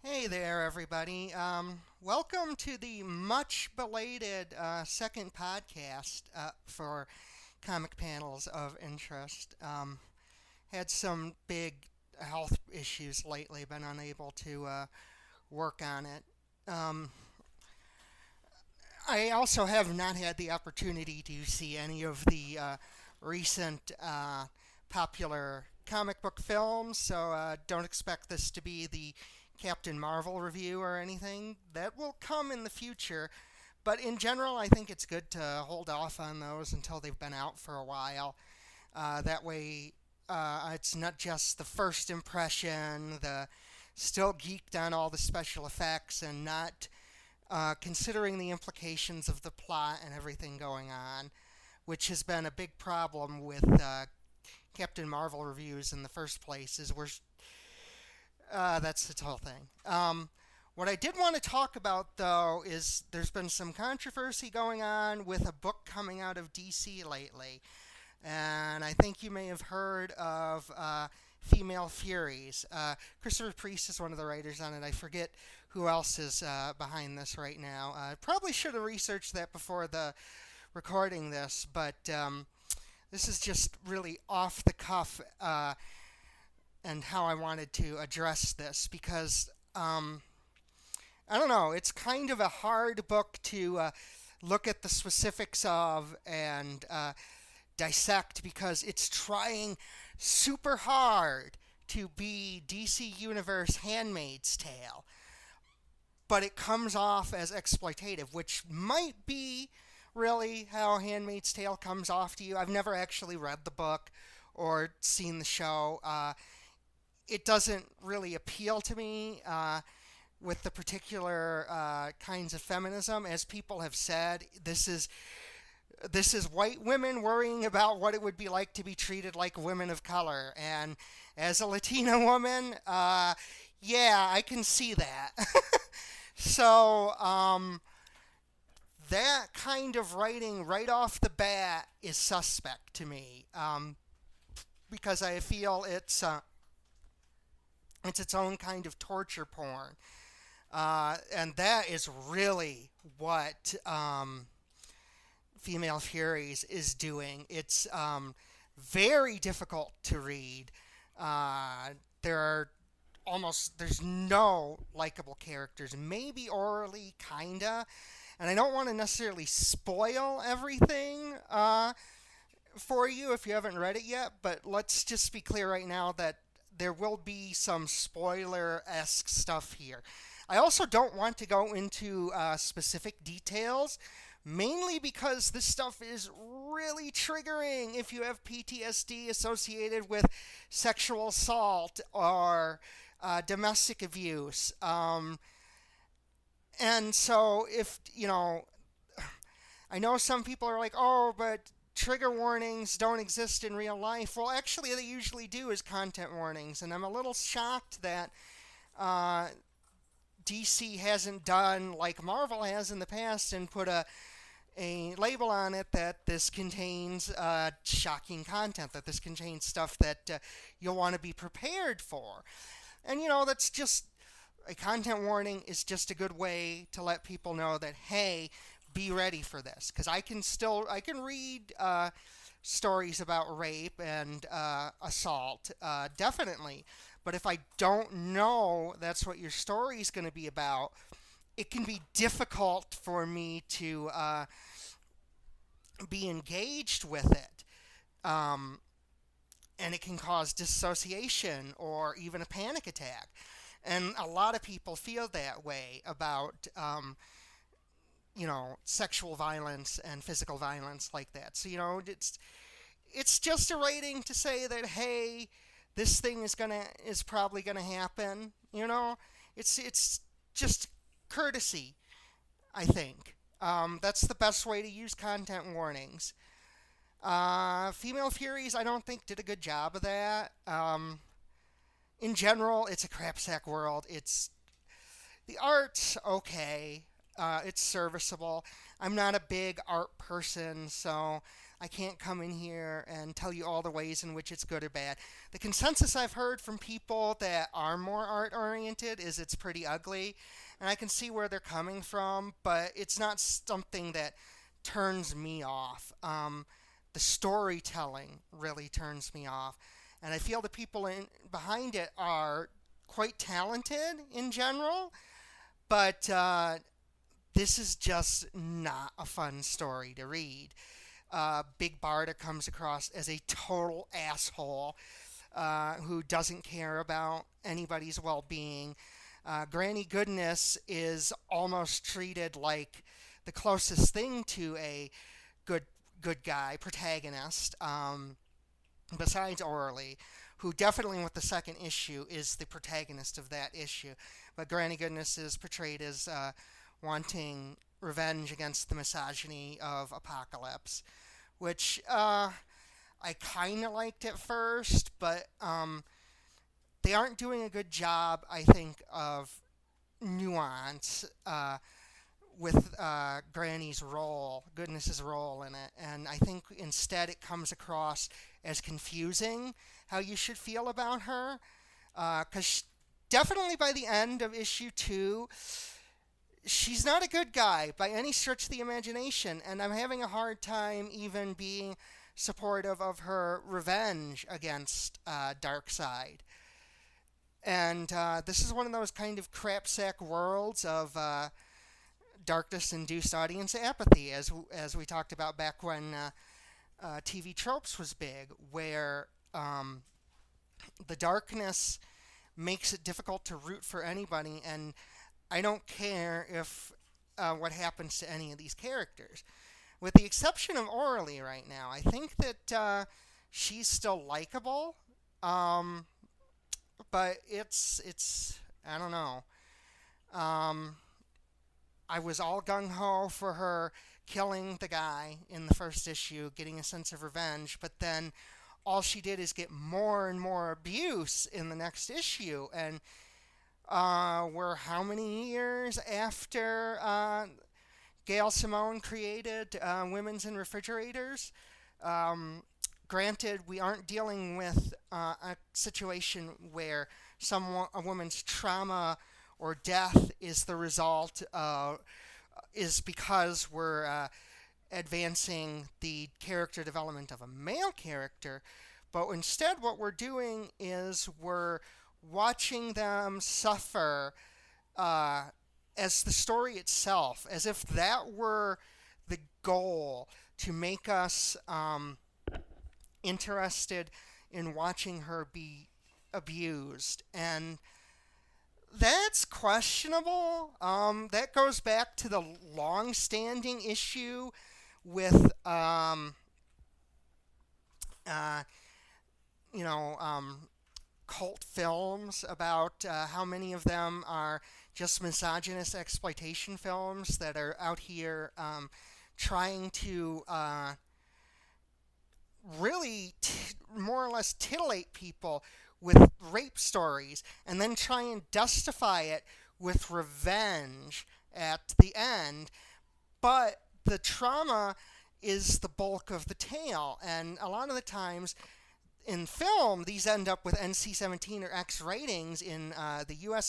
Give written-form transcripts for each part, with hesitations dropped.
Hey there, everybody. Welcome to the much belated second podcast for Comic Panels of Interest. Had some big health issues lately, been unable to work on it. Um, I also have not had the opportunity to see any of the recent popular comic book films, so don't expect this to be the Captain Marvel review or anything. That will come in the future, but in general, I think it's good to hold off on those until they've been out for a while. That way, it's not just the first impression, the still geeked on all the special effects, and not considering the implications of the plot and everything going on, which has been a big problem with Captain Marvel reviews in the first place. Is we're That's the whole thing. What I did want to talk about, though, is there's been some controversy going on with a book coming out of DC lately. And I think you may have heard of Female Furies. Christopher Priest is one of the writers on it. I forget who else is behind this right now. I probably should have researched that before the recording this, but this is just really off the cuff and how I wanted to address this because I don't know, it's kind of a hard book to look at the specifics of and dissect because it's trying super hard to be DC Universe Handmaid's Tale, but it comes off as exploitative, which might be really how Handmaid's Tale comes off to you. I've never actually read the book or seen the show. It doesn't really appeal to me with the particular kinds of feminism. As people have said, this is white women worrying about what it would be like to be treated like women of color. And as a Latina woman, yeah, I can see that. So, that kind of writing right off the bat is suspect to me because I feel it's its own kind of torture porn. And that is really what Female Furies is doing. It's very difficult to read. There are there's no likable characters, maybe orally, kinda. And I don't want to necessarily spoil everything for you if you haven't read it yet, but let's just be clear right now that there will be some spoiler esque stuff here. I also don't want to go into specific details, mainly because this stuff is really triggering if you have PTSD associated with sexual assault or domestic abuse. And so, I know some people are like, oh, but trigger warnings don't exist in real life. Well, actually, they usually do as content warnings, and I'm a little shocked that DC hasn't done like Marvel has in the past and put a label on it that this contains shocking content, that this contains stuff that you'll want to be prepared for. And, that's just a content warning is just a good way to let people know that, hey, be ready for this. Because I can read stories about rape and assault, definitely. But if I don't know that's what your story is going to be about, it can be difficult for me to be engaged with it. And it can cause dissociation or even a panic attack. And a lot of people feel that way about, sexual violence and physical violence like that. So, it's just a rating to say that, hey, this thing is probably gonna happen. It's just courtesy, I think. That's the best way to use content warnings. Female Furies, I don't think did a good job of that. In general, it's a crapsack world. It's the art's okay. It's serviceable. I'm not a big art person, so I can't come in here and tell you all the ways in which it's good or bad. The consensus I've heard from people that are more art oriented is it's pretty ugly, and I can see where they're coming from, but it's not something that turns me off. The storytelling really turns me off, and I feel the people behind it are quite talented in general, but this is just not a fun story to read. Big Barda comes across as a total asshole who doesn't care about anybody's well-being. Granny Goodness is almost treated like the closest thing to a good good guy protagonist, besides Orly, who definitely with the second issue is the protagonist of that issue. But Granny Goodness is portrayed as wanting revenge against the misogyny of Apocalypse, which I kind of liked at first, but they aren't doing a good job, I think, of nuance with Granny's role, Goodness's role in it, and I think instead it comes across as confusing how you should feel about her, because definitely by the end of issue 2, she's not a good guy by any stretch of the imagination, and I'm having a hard time even being supportive of her revenge against Darkseid. And this is one of those kind of crapsack worlds of darkness-induced audience apathy, as we talked about back when TV Tropes was big, where the darkness makes it difficult to root for anybody, and I don't care if what happens to any of these characters. With the exception of Orly right now, I think that she's still likable, but it's I don't know. I was all gung-ho for her killing the guy in the first issue, getting a sense of revenge, but then all she did is get more and more abuse in the next issue, and we're how many years after Gail Simone created Women's in Refrigerators? Granted, we aren't dealing with a situation where a woman's trauma or death is the result is because we're advancing the character development of a male character, but instead what we're doing is we're watching them suffer as the story itself, as if that were the goal, to make us interested in watching her be abused. And that's questionable. That goes back to the long-standing issue with cult films about how many of them are just misogynist exploitation films that are out here trying to really more or less titillate people with rape stories and then try and justify it with revenge at the end. But the trauma is the bulk of the tale, and a lot of the times in film, these end up with NC-17 or X ratings in the US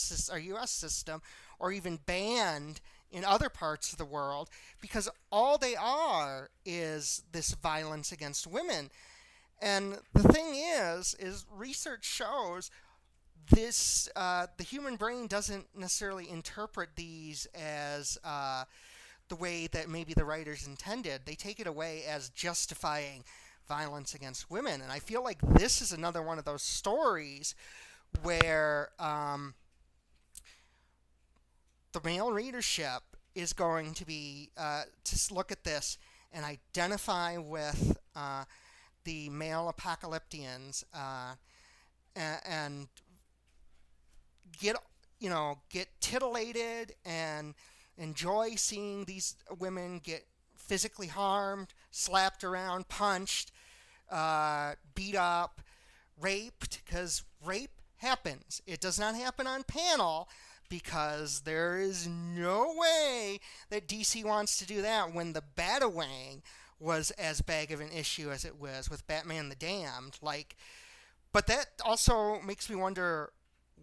system, or even banned in other parts of the world, because all they are is this violence against women. And the thing is research shows this the human brain doesn't necessarily interpret these as the way that maybe the writers intended. They take it away as justifying violence against women. And I feel like this is another one of those stories where the male readership is going to be to look at this and identify with the male apocalyptians and get titillated and enjoy seeing these women get physically harmed, slapped around, punched, beat up, raped, because rape happens. It does not happen on panel, because there is no way that DC wants to do that when the Batawang was as big of an issue as it was with Batman the Damned. But that also makes me wonder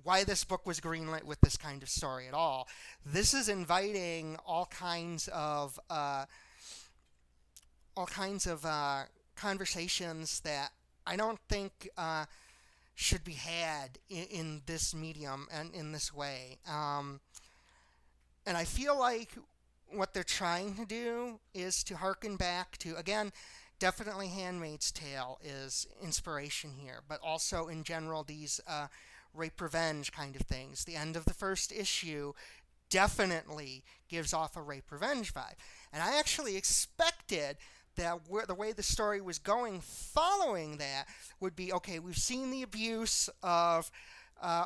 why this book was greenlit with this kind of story at all. This is inviting all kinds of conversations that I don't think should be had in this medium and in this way. And I feel like what they're trying to do is to harken back to, again, definitely Handmaid's Tale is inspiration here, but also in general these rape revenge kind of things. The end of the first issue definitely gives off a rape revenge vibe. And I actually expected that the way the story was going following that would be, okay, we've seen the abuse of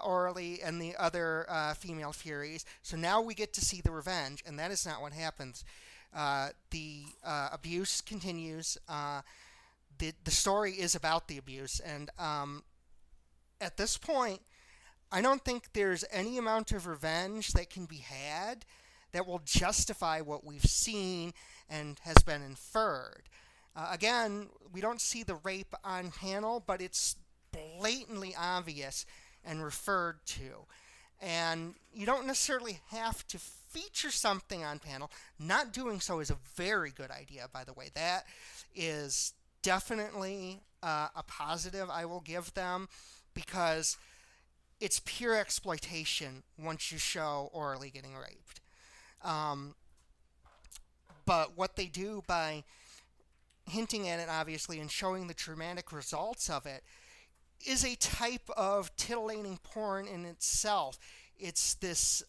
Orly and the other female Furies, so now we get to see the revenge, and that is not what happens. The abuse continues. The story is about the abuse, and at this point, I don't think there's any amount of revenge that can be had that will justify what we've seen and has been inferred. Again, we don't see the rape on panel, but it's blatantly obvious and referred to. And you don't necessarily have to feature something on panel. Not doing so is a very good idea, by the way. That is definitely a positive I will give them, because it's pure exploitation once you show Orly getting raped. But what they do by hinting at it, obviously, and showing the dramatic results of it is a type of titillating porn in itself. It's this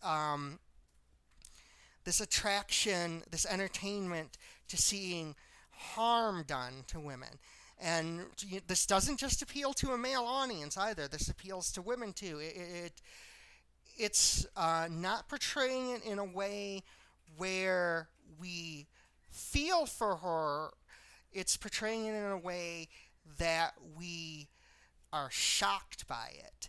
this attraction, this entertainment to seeing harm done to women. And this doesn't just appeal to a male audience either. This appeals to women too. It's not portraying it in a way where we feel for her. It's portraying it in a way that we are shocked by it.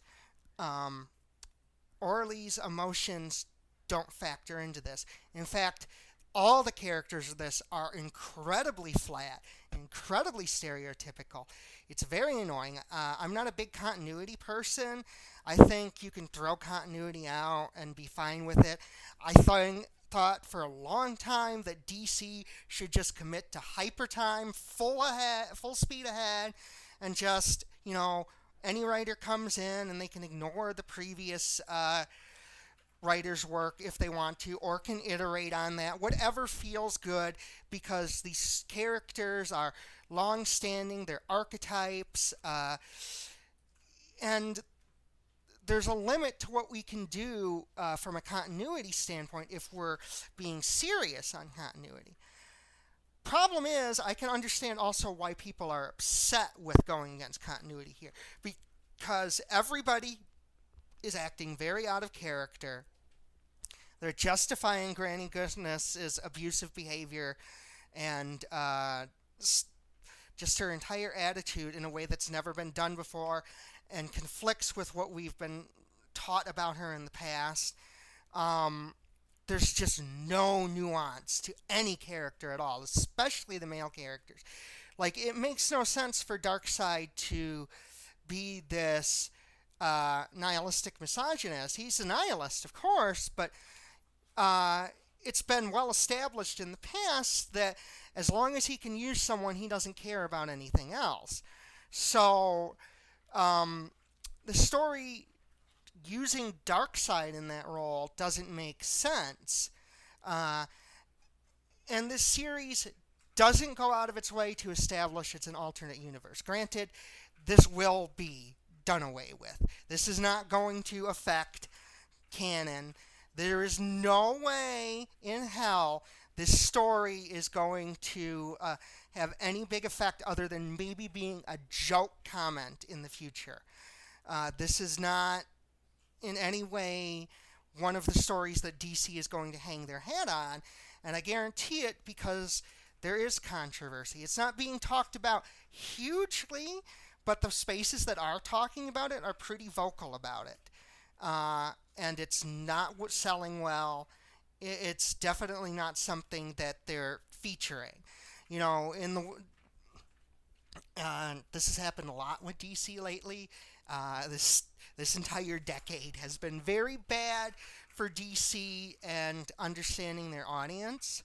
Orly's emotions don't factor into this. In fact, all the characters of this are incredibly flat, incredibly stereotypical. It's very annoying. I'm not a big continuity person. I think you can throw continuity out and be fine with it. I thought for a long time that DC should just commit to hyper time, full speed ahead, and just, any writer comes in and they can ignore the previous writer's work if they want to, or can iterate on that, whatever feels good, because these characters are long-standing, they're archetypes, and there's a limit to what we can do from a continuity standpoint if we're being serious on continuity. Problem is, I can understand also why people are upset with going against continuity here, because everybody is acting very out of character. They're justifying Granny Goodness's abusive behavior and just her entire attitude in a way that's never been done before and conflicts with what we've been taught about her in the past. There's just no nuance to any character at all, especially the male characters. It makes no sense for Darkseid to be this nihilistic misogynist. He's a nihilist, of course, but it's been well established in the past that as long as he can use someone, he doesn't care about anything else. So the story using Darkseid in that role doesn't make sense. And this series doesn't go out of its way to establish it's an alternate universe. Granted, this will be done away with. This is not going to affect canon. There is no way in hell this story is going to have any big effect other than maybe being a joke comment in the future. This is not in any way one of the stories that DC is going to hang their hat on, and I guarantee it because there is controversy. It's not being talked about hugely, but the spaces that are talking about it are pretty vocal about it. and it's not selling well. It's definitely not something that they're featuring. You know, this has happened a lot with DC lately. This entire decade has been very bad for DC and understanding their audience.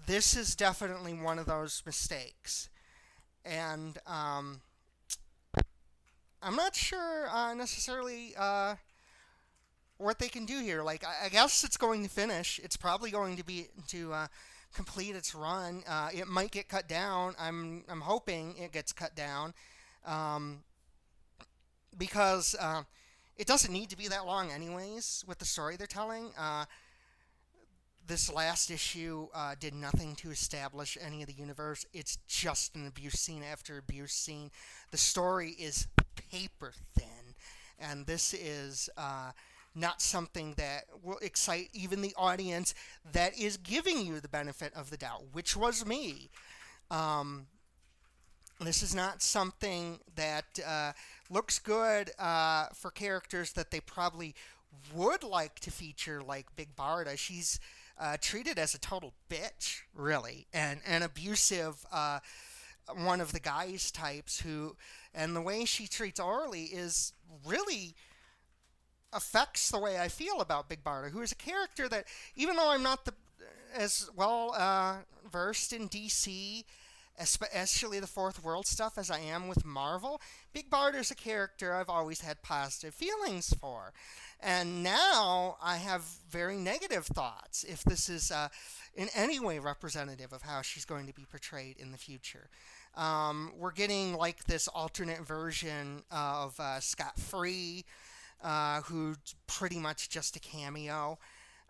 This is definitely one of those mistakes, and I'm not sure necessarily what they can do here. Like, I guess it's going to finish. It's probably going to be to complete its run. It might get cut down. I'm hoping it gets cut down, um, because it doesn't need to be that long, anyways. With the story they're telling, this last issue did nothing to establish any of the universe. It's just an abuse scene after abuse scene. The story is paper thin, and this is not something that will excite even the audience that is giving you the benefit of the doubt, which was me. Um, this is not something that looks good for characters that they probably would like to feature, like Big Barda. She's treated as a total bitch, really, and an abusive one of the guys types who, and the way she treats Orly is really affects the way I feel about Big Barda, who is a character that, even though I'm not as well versed in DC, especially the Fourth World stuff, as I am with Marvel, Big Barda is a character I've always had positive feelings for. And now I have very negative thoughts if this is in any way representative of how she's going to be portrayed in the future. We're getting like this alternate version of Scott Free, who's pretty much just a cameo.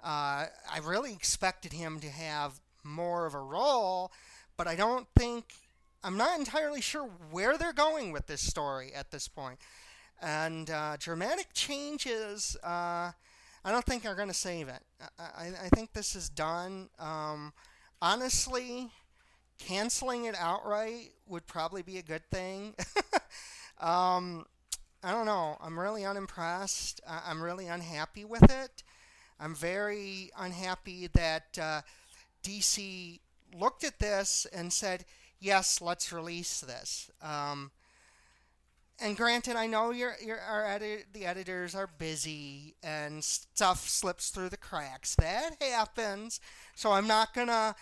I really expected him to have more of a role, but I'm not entirely sure where they're going with this story at this point. And dramatic changes, I don't think are going to save it. I think this is done. Honestly, canceling it outright would probably be a good thing. I don't know. I'm really unimpressed. I'm really unhappy with it. I'm very unhappy that DC looked at this and said, yes, let's release this. And granted, I know the editors are busy and stuff slips through the cracks. That happens. So I'm not going to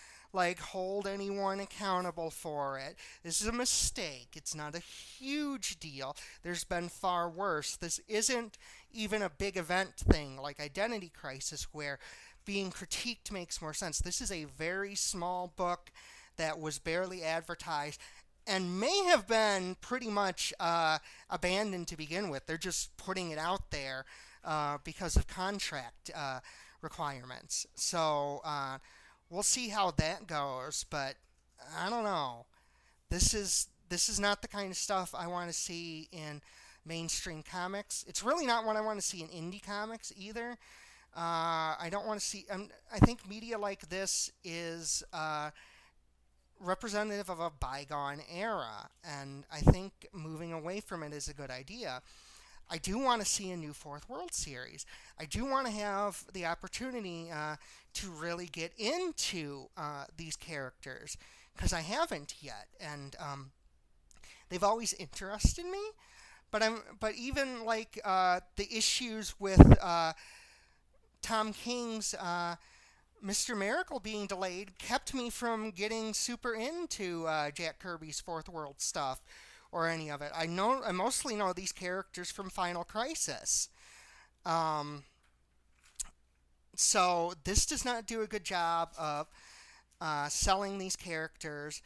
hold anyone accountable for it. This is a mistake. It's not a huge deal. There's been far worse. This isn't even a big event thing like Identity Crisis where being critiqued makes more sense. This is a very small book that was barely advertised and may have been pretty much abandoned to begin with. They're just putting it out there because of contract requirements. So we'll see how that goes, but I don't know. This is not the kind of stuff I want to see in mainstream comics. It's really not what I want to see in indie comics either. I don't want to see. I think media like this is representative of a bygone era, and I think moving away from it is a good idea. I do want to see a new Fourth World series. I do want to have the opportunity to really get into these characters, because I haven't yet, and they've always interested me. But even the issues with Tom King's Mr. Miracle being delayed kept me from getting super into Jack Kirby's Fourth World stuff or any of it. I mostly know these characters from Final Crisis. So this does not do a good job of selling these characters.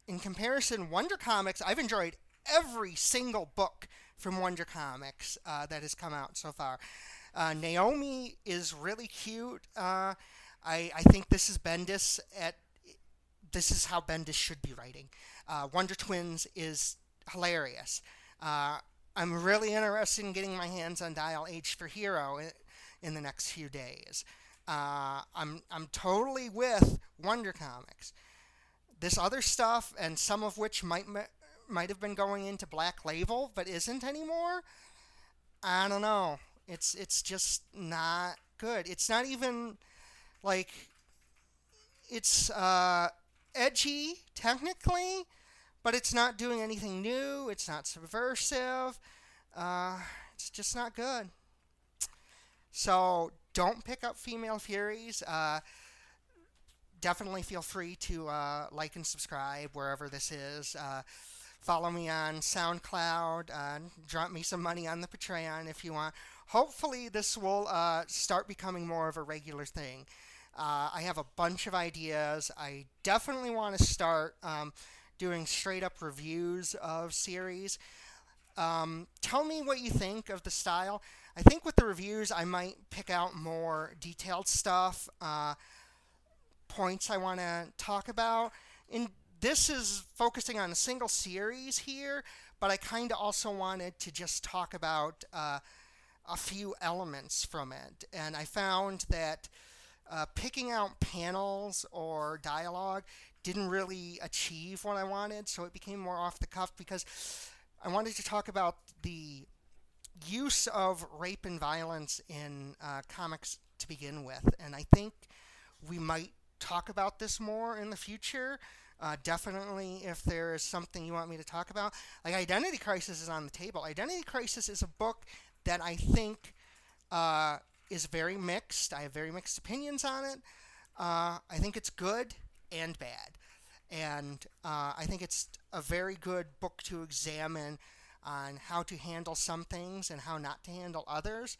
In comparison, Wonder Comics, I've enjoyed every single book from Wonder Comics that has come out so far. Naomi is really cute. I think this is Bendis this is how Bendis should be writing. Wonder Twins is hilarious. I'm really interested in getting my hands on Dial H for Hero in the next few days. I'm totally with Wonder Comics. This other stuff, and some of which might have been going into Black Label, but isn't anymore. I don't know. It's just not good. It's not even like it's edgy technically, but it's not doing anything new. It's not subversive. Uh, it's just not good. So don't pick up Female Furies. Definitely feel free to like and subscribe wherever this is. Follow me on SoundCloud. Drop me some money on the Patreon if you want. Hopefully, this will start becoming more of a regular thing. I have a bunch of ideas. I definitely want to start doing straight up reviews of series. Tell me what you think of the style. I think with the reviews, I might pick out more detailed stuff, points I want to talk about. And this is focusing on a single series here, but I kind of also wanted to just talk about a few elements from it. And I found that picking out panels or dialogue didn't really achieve what I wanted, so it became more off the cuff because I wanted to talk about the use of rape and violence in comics to begin with. And I think we might talk about this more in the future. Definitely, if there is something you want me to talk about. Like, Identity Crisis is on the table. Identity Crisis is a book that I think is very mixed. I have very mixed opinions on it. I think it's good and bad. And I think it's a very good book to examine on how to handle some things and how not to handle others.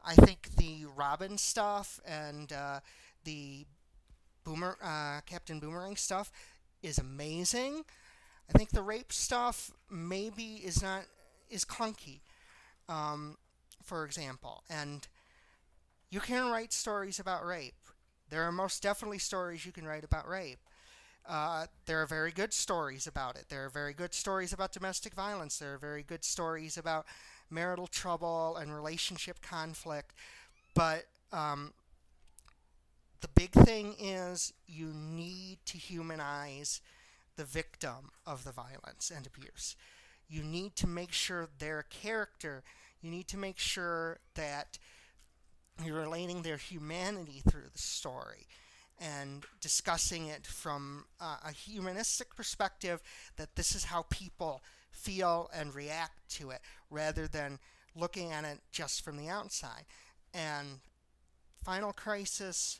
I think the Robin stuff and the Captain Boomerang stuff is amazing. I think the rape stuff maybe is clunky, for example. And you can write stories about rape. There are most definitely stories you can write about rape. There are very good stories about it. There are very good stories about domestic violence. There are very good stories about marital trouble and relationship conflict. But the big thing is you need to humanize the victim of the violence and abuse. You need to make sure they're a character. You need to make sure that you're relating their humanity through the story and discussing it from a humanistic perspective, that this is how people feel and react to it rather than looking at it just from the outside. And Final Crisis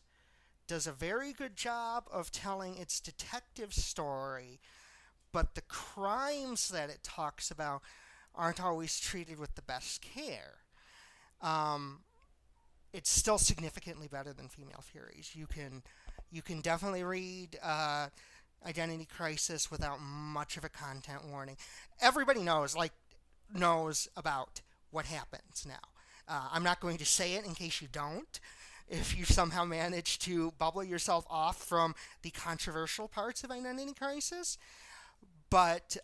does a very good job of telling its detective story, but the crimes that it talks about aren't always treated with the best care. It's still significantly better than Female Furies. You can definitely read Identity Crisis without much of a content warning. Everybody knows about what happens now. I'm not going to say it in case you don't. If you somehow manage to bubble yourself off from the controversial parts of Identity Crisis, but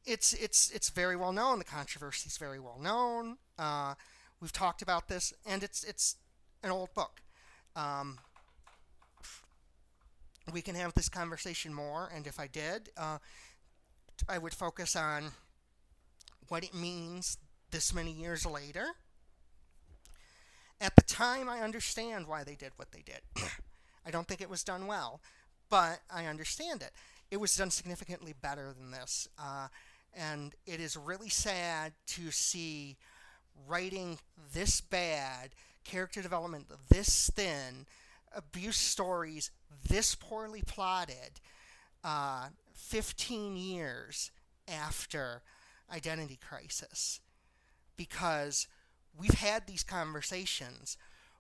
it's very well known. The controversy is very well known. We've talked about this, and it's an old book. We can have this conversation more, and if I did, I would focus on what it means this many years later. At the time, I understand why they did what they did. I don't think it was done well, but I understand it. It was done significantly better than this, and it is really sad to see writing this bad, character development this thin, abuse stories this poorly plotted, 15 years after Identity Crisis. Because we've had these conversations.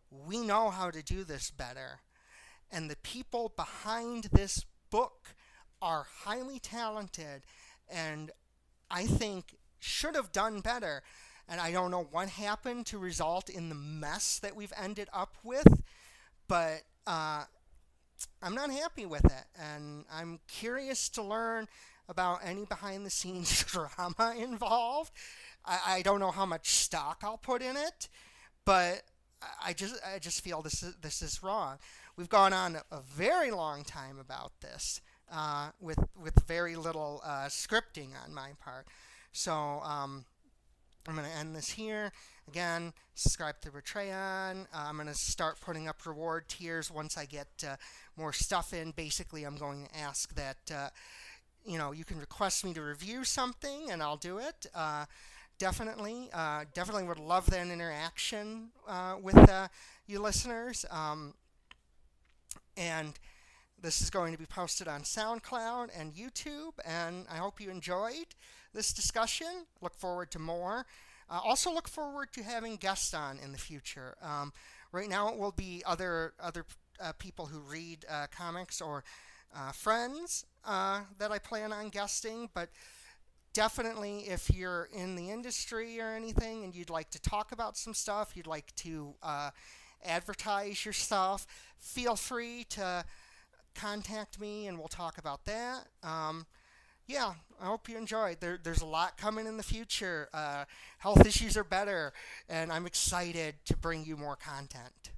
We know how to do this better. And the people behind this book are highly talented and I think should have done better. And I don't know what happened to result in the mess that we've ended up with, but I'm not happy with it. And I'm curious to learn about any behind-the-scenes drama involved. I don't know how much stock I'll put in it, but I just feel this is wrong. We've gone on a very long time about this, with very little scripting on my part. So I'm going to end this here. Again, subscribe to Patreon. I'm going to start putting up reward tiers once I get more stuff in. Basically, I'm going to ask that you can request me to review something, and I'll do it. Definitely would love that interaction with you listeners. And this is going to be posted on SoundCloud and YouTube, and I hope you enjoyed this discussion. Look forward to more. Also look forward to having guests on in the future. Right now it will be other people who read comics or friends that I plan on guesting, but definitely if you're in the industry or anything and you'd like to talk about some stuff, you'd like to advertise your stuff, feel free to contact me and we'll talk about that. Yeah, I hope you enjoyed. There's a lot coming in the future. Health issues are better, and I'm excited to bring you more content.